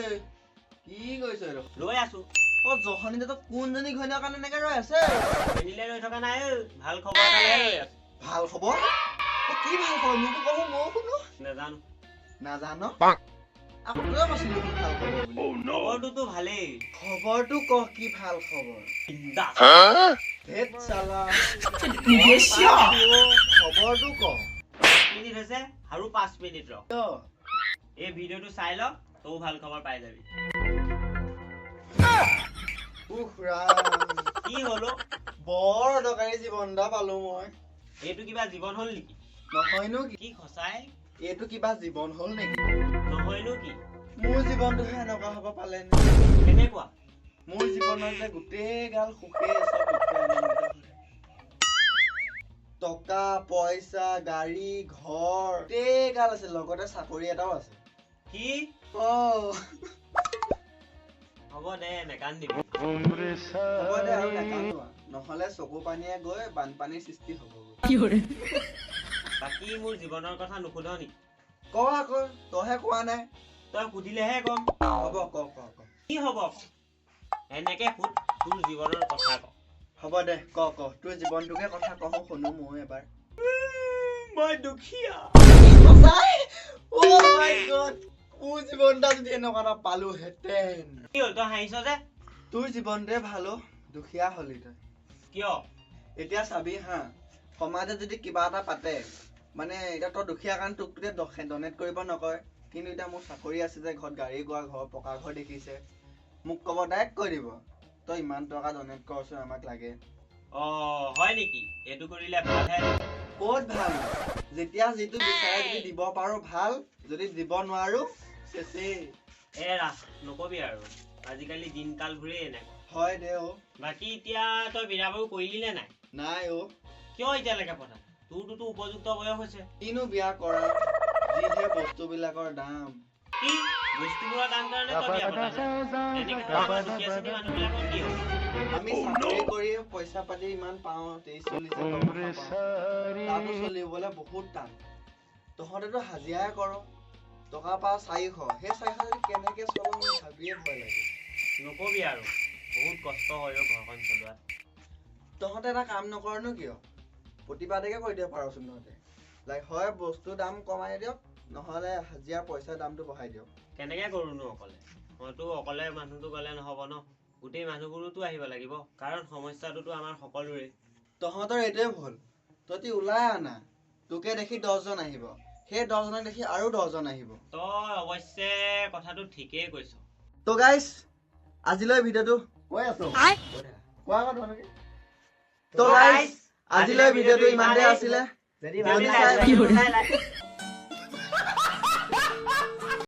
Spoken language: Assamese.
কি কৈছ ৰৈ আছো জহনী তো কোনজনী ঘৈণীয়েৰ কাৰণে এনেকে ৰৈ আছে মিলিলে ৰৈ থকা নাই ভাল খবৰ এটা লৈ ৰৈ আছো ভাল খবৰ কি ভাল খবৰ মোকো কব ময়ো শুনো নাজানো নাজানো আকৌ তই কৈছিলি কি ভাল খবৰ বুলি খবৰটোতো ভালেই খবৰটো ক কি ভাল খবৰ বিন্দাছ ধেত চালা 你别笑。খবৰটো ক 5 মিনিট হৈছে আৰু 5 মিনিট ৰ কিয়? এই ভিডিঅ'টো চাই ল তও ভাল খবৰ পাই যাবি উফ ৰাম কি হলো বৰ দৰকাৰী জীৱন এটা পালো মই এইটো কিবা জীৱন হল নেকি নহয়নো কি কি খসাই এইটো কিবা জীৱন হল নেকি নহয়নো কি মোৰ জীৱনটোহে এনেকুৱা হ'ব পালে কেনেকুৱা মোৰ জীৱনত যে গোটেই গাল সুখে চব সুখে আনন্দিত হয়। টকা পইচা গাড়ী ঘৰ গোটেই গাল আছে লগতে চাকৰি এটাও আছে কি হ'ব দে নেকান্দিবি হ'ব দে আৰু নাকান্দো নহলে চকু পানীয়ে গৈ বানপানীৰ সৃষ্টি হ'ব বাকী মোৰ জীৱনৰ কথা নুসুধ নেকি ক আকৌ তইহে কোৱা নাই তই সুধিলেহে কম হ'ব ক কি হ'ব এনেকে সুধ তোৰ জীৱনৰ কথা ক হ'ব দে ক তোৰ জীৱনটোকে কথা কওঁ শুনো মই এবাৰ মই দুখীয়া সঁচাই অ মাই গড মোৰ জীৱনটা যদি এনেকুৱা এটা পালোহেঁতেন কি হ'ল তই হাঁহিছ যে তোৰ জীৱনটোৱে ভালো দুখীয়া হলি তই কিয় এতিয়া চাবি হা সমাজে যদি কিবা এটা পাতে মানে এতিয়া তই দুখীয়া কাৰণ তোক ডনেট কৰিব নকয় কিন্তু এতিয়া মোৰ চাকৰি আছে যে ঘৰত গাড়ী গোৱা ঘৰ পকা ঘৰ দেখিছে মোক ক'ব ডাইৰেক্ট কৈ দিব তই ইমান টকা ডনেট কৰচোন আমাক লাগে হয় নেকি এইটো কৰিলে ভালহে ক'ত ভাল যেতিয়া যিটো বিচাৰে যদি দিব পাৰো ভাল যদি দিব নোৱাৰো চেচেই এৰা নকবি আৰু আজিকালি দিনকাল ঘূৰে এনেকুৱা হয় দে অ বাকী এতিয়া তই বিয়া বাৰু কৰিলি নে নাই নাই অ কিয় এতিয়ালৈকে পতা তোৰটোতো উপযুক্ত বয়স হৈছে কিনো বিয়া কৰা যিহে বস্তুবিলাকৰ দাম কি বস্তুবোৰৰ দাম কাৰণে তই বিয়া পতা নাই এনেকে আমাৰ দুখীয়া শ্ৰেণীৰ মানুহবিলাকৰ কি হ'ব আমি চাকৰি কৰি পইচা পাতি ইমান পাওঁ 23-40 তাতো চলিবলৈ বহুত টান তহঁতেতো হাজিৰাই কৰ টকা পাওঁ 400 সেই 400 যদি কেনেকে চলো মোৰ ভাবিয়ে ভয় লাগে নকবি আৰু বহুত কষ্ট হয় ঘৰখন চলোৱাত তহঁতে এটা কাম নকৰনো কিয় প্ৰতিবাদকে কৰি দিব পাৰচোন তহঁতে লাইক হয় বস্তুৰ দাম কমাই দিয়ক নহ'লে হাজিৰা পইচাৰ দামটো বঢ়াই দিয়ক কেনেকে কৰোনো অকলে মইতো অকলে মানুহটো গ'লে নহ'ব ন গোটেই মানুহবোৰোতো আহিব লাগিব কাৰণ সমস্যাটোতো আমাৰ সকলোৰে তহঁতৰ এইটোৱে ভুল তহঁতি ওলাই আনা তোকে দেখি 10 জন আহিব সেই 10 জনক দেখি আৰু 10 জন আহিব তই অৱশ্যে কথাটো ঠিকেই কৈছ তো গাইস আজিলৈ ভিডিঅ'টো কৈ আছো কোৱা তোমালোকে তো গাইস আজিলৈ ভিডিঅ'টো ইমানতে আছিলে যদি ভাল লাগে